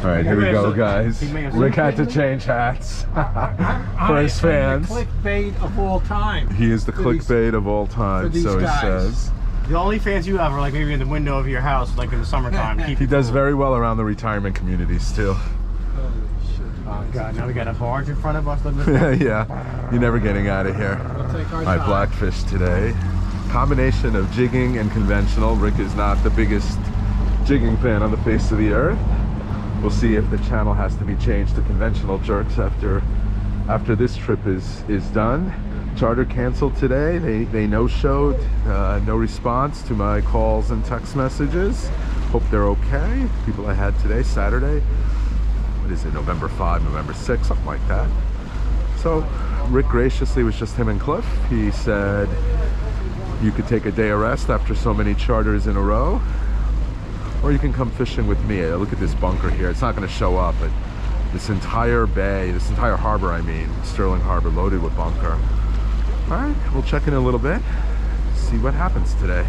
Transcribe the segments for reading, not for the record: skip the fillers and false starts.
All right, here we go, guys. Rick had to change hats for his fans. The clickbait of all time. He is the clickbait of all time, so he says. The only fans you have are like maybe in the window of your house, like in the summertime. He does very well around the retirement communities too. Oh God, now we got a barge in front of us. Yeah, you're never getting out of here. All right, Blackfish today. Combination of jigging and conventional. Rick is not the biggest jigging fan on the face of the earth. We'll see if the channel has to be changed to conventional jerks after this trip is done. Charter canceled today. They no-showed, no response to my calls and text messages. Hope they're okay. People I had today, Saturday. What is it, November 5, November 6, something like that. So Rick graciously was just him and Cliff. He said you could take a day of rest after so many charters in a row, or you can come fishing with me. Look at this bunker here. It's not going to show up, but this entire bay, this entire harbor, I mean, Sterling Harbor, loaded with bunker. All right, we'll check in a little bit, see what happens today.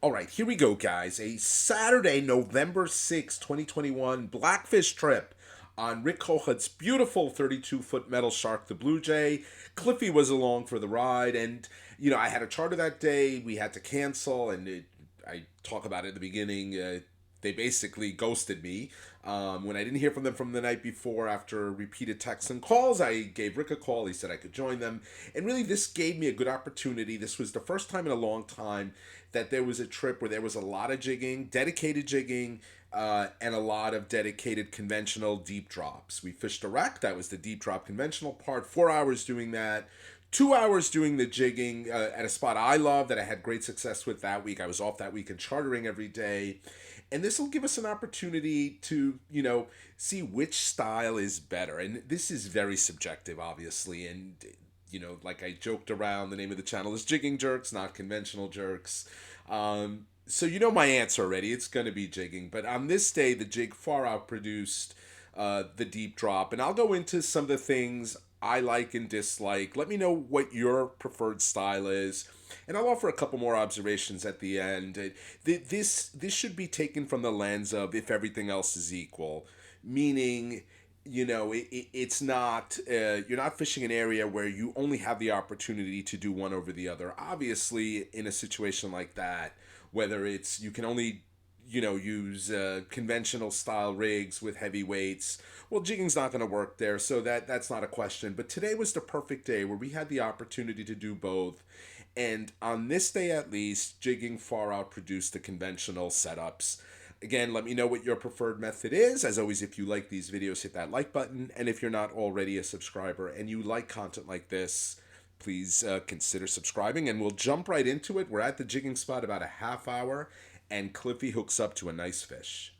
All right, here we go, guys. A Saturday, November 6, 2021 Blackfish trip on Rick Kohut's beautiful 32-foot metal shark, the Blue Jay. Cliffy was along for the ride, and, you know, I had a charter that day. We had to cancel, and I talk about it at the beginning. They basically ghosted me. When I didn't hear from them from the night before, after repeated texts and calls, I gave Rick a call. He said I could join them. And really, this gave me a good opportunity. This was the first time in a long time that there was a trip where there was a lot of jigging, dedicated jigging, and a lot of dedicated conventional deep drops. We fished a wreck. That was the deep drop conventional part. 4 hours doing that. 2 hours doing the jigging at a spot I love that I had great success with that week. I was off that week and chartering every day. And this will give us an opportunity to, you know, see which style is better. And this is very subjective, obviously. And, you know, like I joked around, the name of the channel is Jigging Jerks, not Conventional Jerks. So you know my answer already. It's going to be jigging. But on this day, the jig far outproduced the deep drop. And I'll go into some of the things I like and dislike. Let me know what your preferred style is, and I'll offer a couple more observations at the end. This should be taken from the lens of if everything else is equal, meaning, you know, it's not you're not fishing an area where you only have the opportunity to do one over the other. Obviously, in a situation like that, whether it's you can only, you know, use conventional style rigs with heavy weights, well, jigging's not going to work there, so that's not a question. But today was the perfect day where we had the opportunity to do both, and on this day at least, jigging far outproduced the conventional setups. Again, let me know what your preferred method is. As always, if you like these videos, hit that like button, and if you're not already a subscriber and you like content like this, please consider subscribing, and we'll jump right into it. We're at the jigging spot about a half hour, and Cliffy hooks up to a nice fish.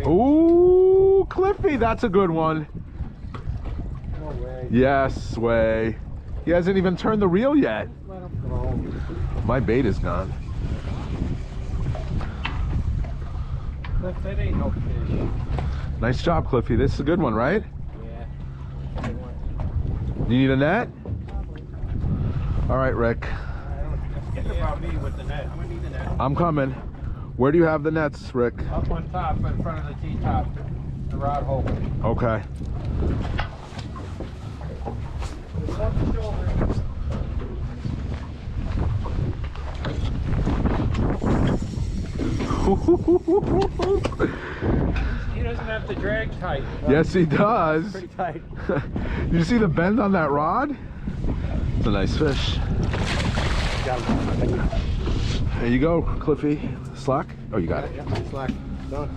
Ooh, Cliffy, that's a good one. No way. Yes, way. He hasn't even turned the reel yet. Let him go. My bait is gone. That ain't no fish. Nice job, Cliffy. This is a good one, right? Yeah. Good one. You need a net? All right, Rick. Forget about me with the net. I'm gonna need a net. I'm coming. Where do you have the nets, Rick? Up on top, in front of the T-top, the rod hole. Okay. He doesn't have to drag tight. Yes, he does. Pretty tight. You see the bend on that rod? It's a nice fish. There you go, Cliffy. Slack? Oh, you got it. Yeah, slack. Done.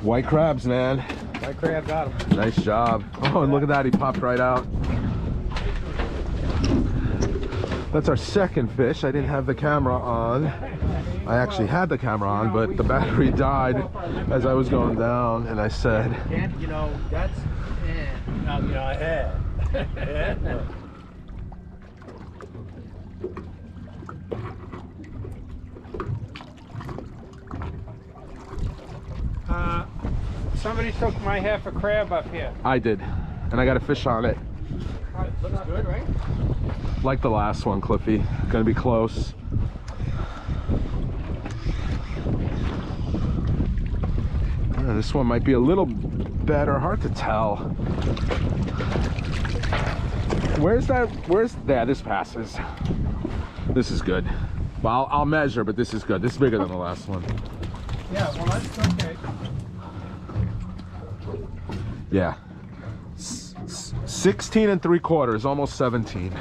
White crabs, man. White crab got him. Nice job. Oh, and look at that. He popped right out. That's our second fish. I didn't have the camera on. I actually had the camera on, but the battery died as I was going down, and I said, And, you know, that's, you know, Somebody took my half a crab up here. I did, and I got a fish on it. Looks good, right? Like the last one, Cliffy. Gonna be close. This one might be a little better. Hard to tell. Where's there? This passes. This is good. Well, I'll measure, but this is good. This is bigger than the last one. Yeah, well, that's okay. Yeah. 16 3/4, almost 17.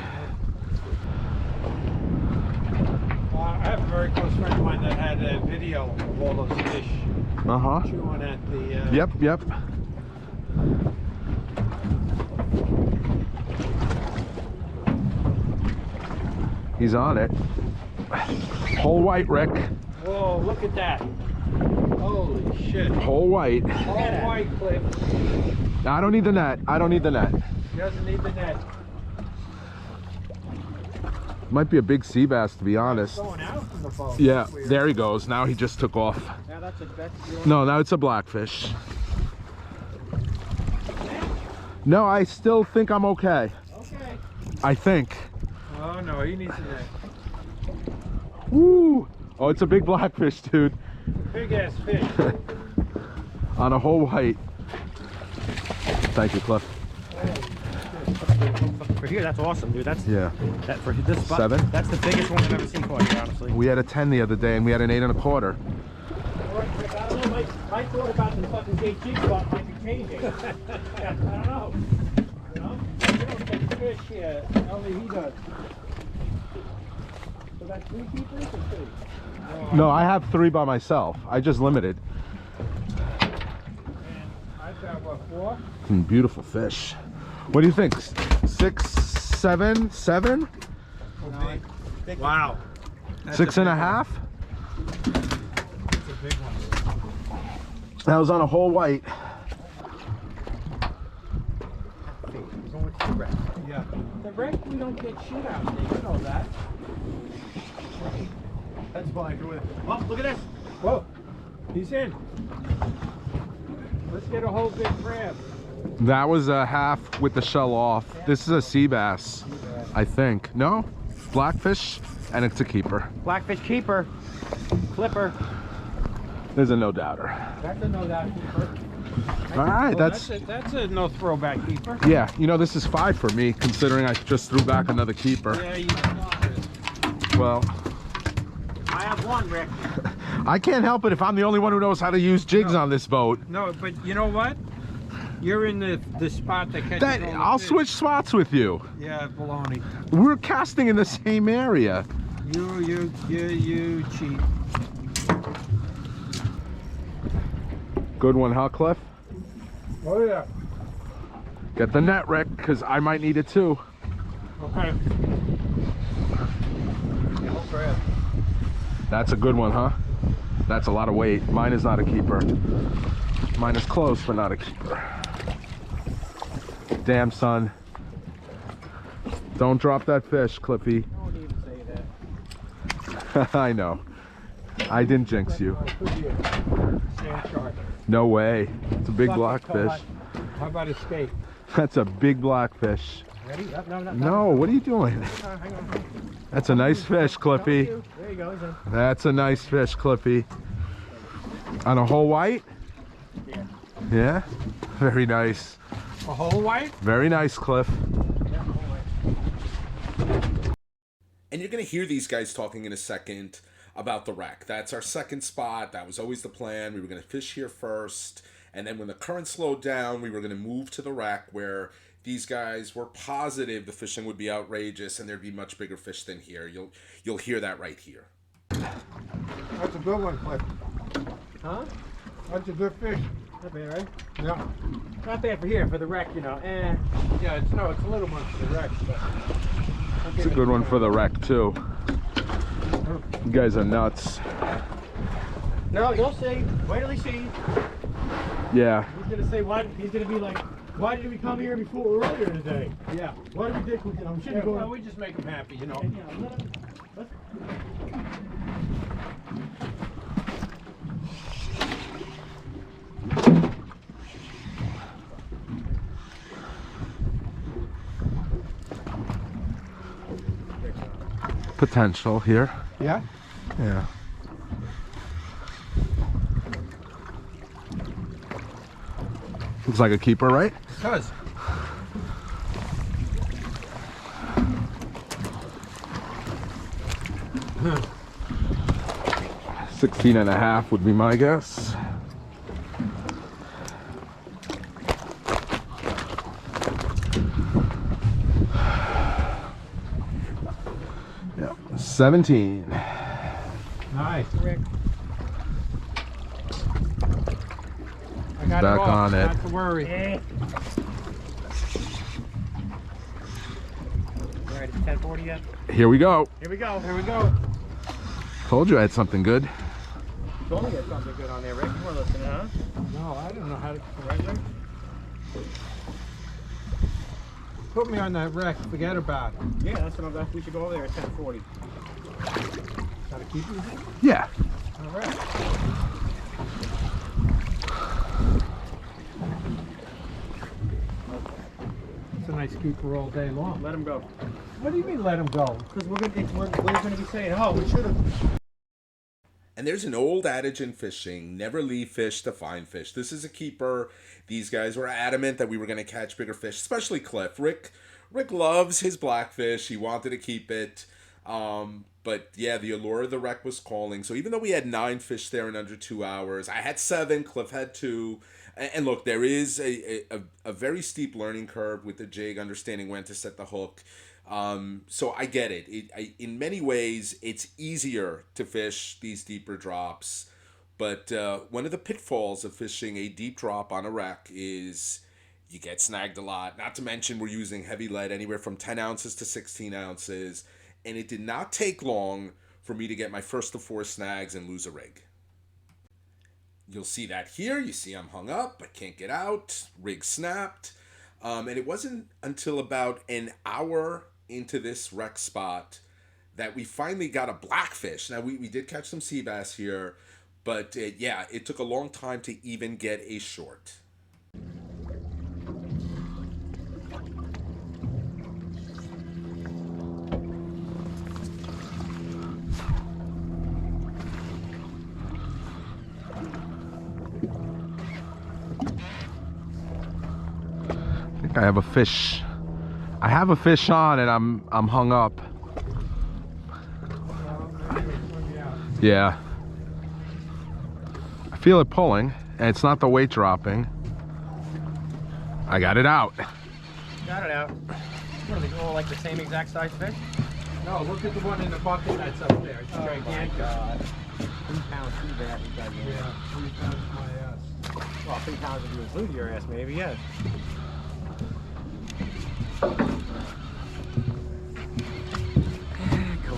I have a very close friend of mine that had a video of all those fish chewing at the... Yep. He's on it. Whole white, Rick. Whoa, look at that. Holy shit. Whole white. Whole white, Cliff. I don't need the net. I don't need the net. He doesn't need the net. Might be a big sea bass, to be honest. Going out from the boat. Yeah, there he goes. Now he just took off. Yeah, that's No, now it's a blackfish. No, I still think I'm okay. Okay. I think. Oh no, he needs a net. Woo! Oh, it's a big blackfish, dude. Big ass fish. On a whole white. Thank you, Cliff. For here, that's awesome, dude. That's Yeah. that for this spot. 7? That's the biggest one I've ever seen for you, honestly. We had a 10 the other day, and we had an 8 1/4. I don't know. My thought about the fucking gate jig spot might be changing. I don't know. You know, you don't take fish here. Only he does. So that's 3 keepers or 2? No, I have 3 by myself. I just limited. And I've got what, 4? Beautiful fish. What do you think? 6, 7, 7? Wow. 6 1/2? That's a big one. That was on a whole white. Yeah. The wreck, we don't get shit out there. You know that. That's fine. Oh, look at this. Whoa. He's in. Let's get a whole big crab. That was a half with the shell off. This is a sea bass, I think. No? Blackfish, and it's a keeper. Blackfish keeper. Flipper. There's a no doubter. That's a no doubt keeper. All right, that's a no throwback keeper. Yeah, you know, this is 5 for me, considering I just threw back another keeper. Yeah, you know. Well, I have one, Rick. I can't help it if I'm the only one who knows how to use jigs on this boat. No, but you know what? You're in the spot that catches all the I'll fish. switch spots with you. Yeah, baloney. We're casting in the same area. You cheat. Good one, huh, Cliff? Oh yeah. Get the net, Rick, because I might need it too. Okay. That's a good one, huh? That's a lot of weight. Mine is not a keeper. Mine is close, but not a keeper. Damn, son. Don't drop that fish, Cliffy. Don't even say that. I know. I didn't jinx you. Sand shark. No way. It's a big blackfish. How about escape? That's a big blackfish. Ready? No. No, what are you doing? Hang on. That's a nice fish, Cliffy. There you go. He's in. That's a nice fish, Cliffy. On a whole white? Yeah. Yeah? Very nice. A whole white? Very nice, Cliff. Yeah, whole white. And you're going to hear these guys talking in a second about the wreck. That's our second spot. That was always the plan. We were going to fish here first. And then when the current slowed down, we were going to move to the wreck where these guys were positive the fishing would be outrageous and there'd be much bigger fish than here. You'll hear that right here. That's a good one, Cliff. Huh? That's a good fish. Not bad, right? Yeah. Not bad for here, for the wreck, you know. Yeah, it's a little one for the wreck, but It's a good one for the wreck, too. You guys are nuts. no, you'll see. Wait till he sees. Yeah. He's gonna say why. He's gonna be like, why did we come here before earlier today? Yeah. Why did we think we? Shouldn't go. Well, we just make him happy, you know. potential here. Yeah? Yeah. Looks like a keeper, right? It does. Huh. 16 and a half would be my guess. Yeah, 17. Nice, Rick. I got Back it off, on it. not to worry. Yeah. All right, it's 10:40 yet. Here we go. Here we go. Here we go. Told you I had something good. You only got something good on there, Rick. You weren't listening, huh? No, I don't know how to correct it. Put me on that wreck, forget about it. Yeah, that's what I'm glad we should go over there at 10:40. Gotta keep you there? Yeah. All right. It's a nice keeper all day long. Let him go. What do you mean let him go? Because we're gonna be saying, oh, we should have. And there's an old adage in fishing, never leave fish to find fish. This is a keeper. These guys were adamant that we were going to catch bigger fish, especially Cliff. Rick loves his blackfish. He wanted to keep it. But yeah, the allure of the wreck was calling. So even though we had 9 fish there in under 2 hours, I had 7, Cliff had 2. And look, there is a very steep learning curve with the jig, understanding when to set the hook. So I get it. In many ways, it's easier to fish these deeper drops. But one of the pitfalls of fishing a deep drop on a wreck is you get snagged a lot. Not to mention we're using heavy lead, anywhere from 10 ounces to 16 ounces. And it did not take long for me to get my first of 4 snags and lose a rig. You'll see that here. You see I'm hung up. I can't get out. Rig snapped. And it wasn't until about an hour into this wreck spot that we finally got a blackfish. Now, we did catch some sea bass here, but yeah, it took a long time to even get a short. I think I have a fish. I have a fish on and I'm hung up. Yeah. I feel it pulling and it's not the weight dropping. I got it out. Got it out. What are they all like the same exact size fish? No, look at the one in the bucket that's up there. It's My gigantic. God. 3 pounds sea bass is gigantic. Yeah, 3 pounds my ass. Well, 3 pounds if you include your ass, maybe, yes. Go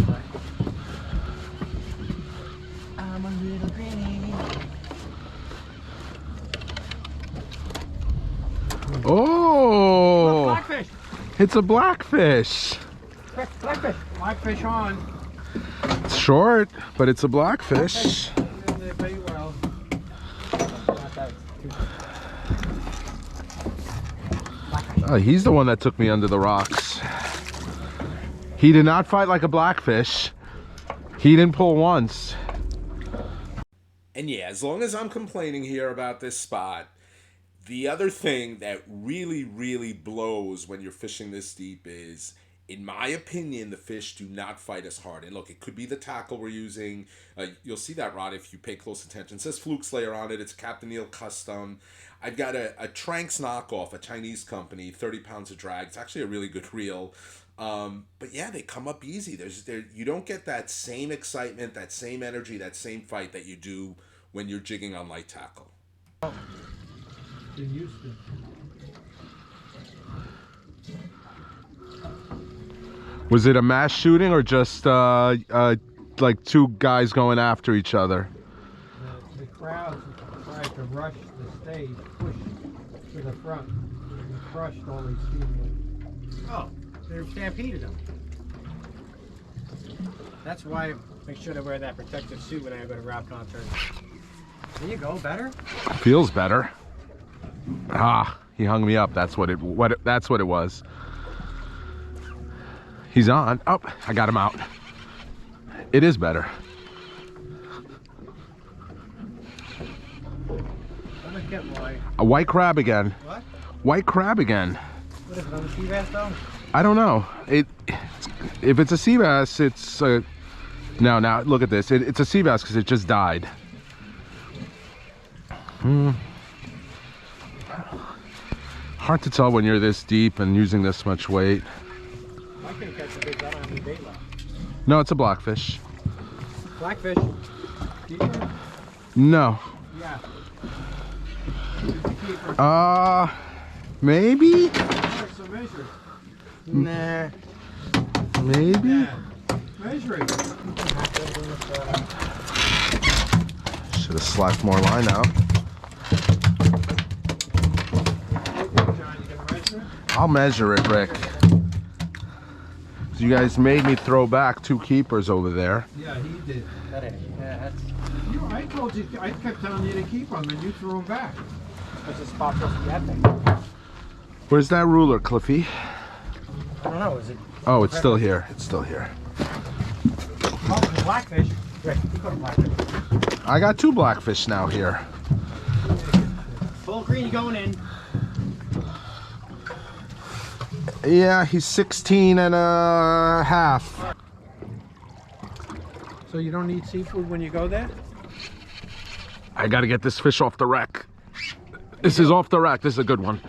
back. I'm a little granny. Oh! Blackfish! It's a blackfish. Blackfish! Blackfish on. It's short, but it's a blackfish. They bait well. Not that too. Oh, he's the one that took me under the rocks. He did not fight like a blackfish. He didn't pull once. And yeah, as long as I'm complaining here about this spot, the other thing that really, really blows when you're fishing this deep is, in my opinion, the fish do not fight as hard. And look, it could be the tackle we're using. You'll see that rod if you pay close attention. It says Fluke Slayer on it. It's Captain Neil Custom. I've got a Tranks knockoff, a Chinese company, 30 pounds of drag. It's actually a really good reel. But yeah, they come up easy. You don't get that same excitement, that same energy, that same fight that you do when you're jigging on light tackle. In Houston. Was it a mass shooting or just like 2 guys going after each other? The crowds tried to rush the stage, push to the front, and crushed all these people. Oh, they stampeded them. That's why I make sure to wear that protective suit when I go to route concerts. There you go, better? Feels better. Ah, he hung me up. That's what it was. He's on. Oh, I got him out. It is better. I'm gonna get my... A white crab again. What? White crab again. What is it, another sea bass though? I don't know. If it's a sea bass, it's a... No, now look at this. It's a sea bass because it just died. Hard to tell when you're this deep and using this much weight. I can catch a big, I don't have any bait left. No, it's a blackfish. Blackfish. Keeper? No. Yeah. It's a keeper. Maybe? Where's the measure? Nah. Maybe? Yeah. Measure it. Should have slacked more line out. John, you gonna measure it? I'll measure it, Rick. You guys made me throw back 2 keepers over there. Yeah, he did. Yeah, that's You, I told you, I kept telling you to keep them and you threw them back. a spot for that thing. Where's that ruler, Cliffy? I don't know, is it? Oh, it's still here. It's still here. Oh, the blackfish. Rick, you got a blackfish. I got 2 blackfish now here. Full green going in. Yeah, he's 16 and a half. So you don't eat seafood when you go there? I gotta get this fish off the wreck. This is off the rack. This is a good one.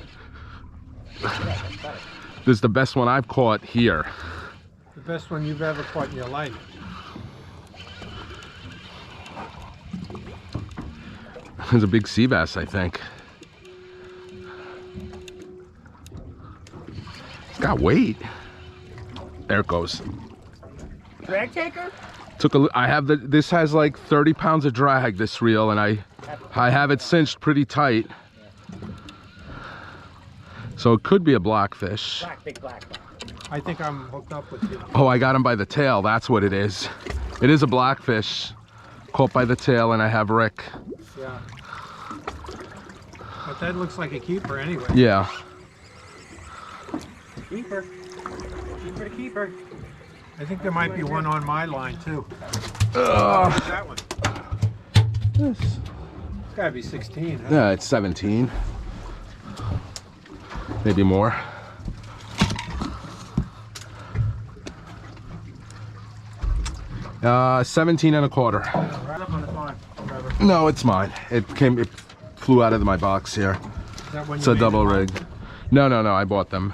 This is the best one I've caught here. The best one you've ever caught in your life. It's a big sea bass, I think. It's got weight. There it goes. Drag taker? I have this has like 30 pounds of drag, this reel, and I have it cinched pretty tight. So it could be a blackfish. Big black. I think I'm hooked up with you. Oh, I got him by the tail. That's what it is. It is a blackfish. Caught by the tail, and I have Rick. Yeah. But that looks like a keeper anyway. Yeah. Keeper. Keeper to keeper. I think there might be one on my line too. Where's that one? It's gotta be 16, huh? Yeah, it's 17. Maybe more. Uh, 17 and a quarter. Right up on the farm. Trevor. No, it's mine. It flew out of my box here. Is that one It's you a made double at home? rig. No, I bought them.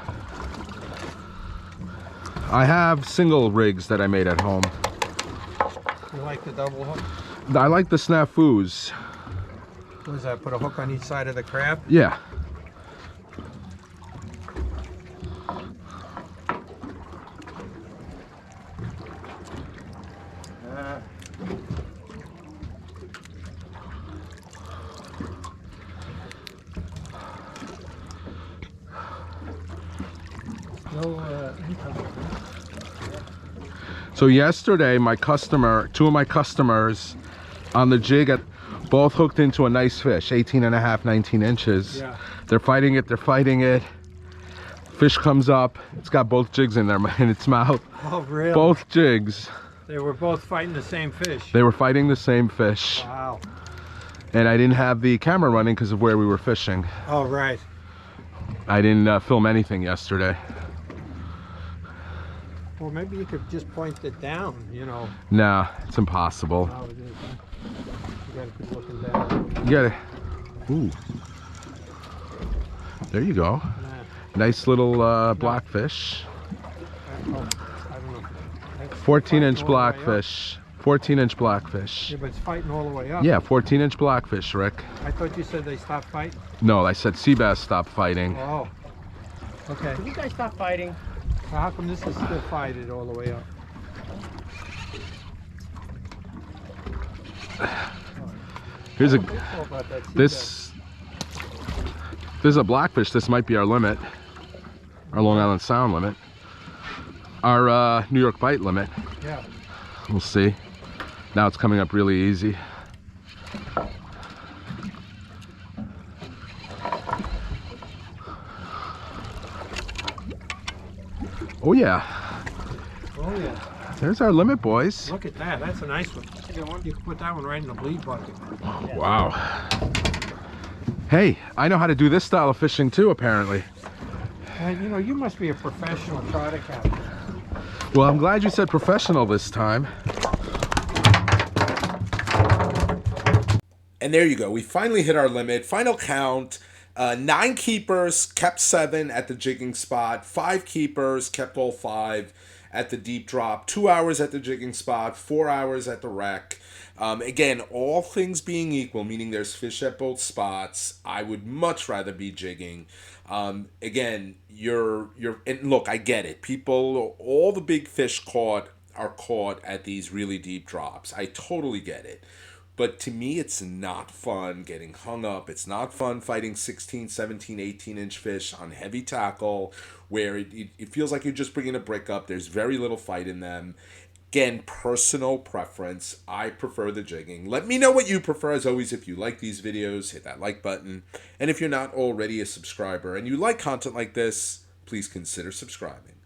I have single rigs that I made at home. You like the double hook? I like the snafus. What is that? Put a hook on each side of the crab? Yeah. No income. So yesterday, two of my customers on the jig both hooked into a nice fish, 18 and a half, 19 inches. Yeah. They're fighting it. Fish comes up. It's got both jigs in its mouth. Oh, really? Both jigs. They were both fighting the same fish. They were fighting the same fish. Wow. And I didn't have the camera running because of where we were fishing. Oh, right. I didn't film anything yesterday. Well, maybe you could just point it down, you know. Nah, it's impossible. How it is, huh? You gotta keep looking down. You gotta... Ooh. There you go. Nah. Nice little blackfish. I don't know. That's 14-inch fighting all the way up. blackfish. 14-inch blackfish. Yeah, but it's fighting all the way up. Yeah, 14-inch blackfish, Rick. I thought you said they stopped fighting. No, I said sea bass stop fighting. Oh. Okay. Can you guys stop fighting? So how come this is still fighting all the way up? Here's a... How about that sea This is a blackfish. This might be our limit. Our Long Island Sound limit. Our New York bite limit. bass? Yeah. We'll see. Now it's coming up really easy. Oh yeah. Oh yeah. There's our limit, boys. Look at that. That's a nice one. You can put that one right in the bleed bucket. Wow. Hey, I know how to do this style of fishing too, apparently. You know, you must be a professional trotter captain. Well, I'm glad you said professional this time. And there you go. We finally hit our limit. Final count. 9 keepers, kept 7 at the jigging spot. 5 keepers, kept all 5 at the deep drop. 2 hours at the jigging spot. 4 hours at the wreck. Again, all things being equal, meaning there's fish at both spots, I would much rather be jigging. Again, and look, I get it. People, all the big fish are caught at these really deep drops. I totally get it. But to me, it's not fun getting hung up. It's not fun fighting 16, 17, 18-inch fish on heavy tackle where it feels like you're just bringing a brick up. There's very little fight in them. Again, personal preference. I prefer the jigging. Let me know what you prefer. As always, if you like these videos, hit that like button. And if you're not already a subscriber and you like content like this, please consider subscribing.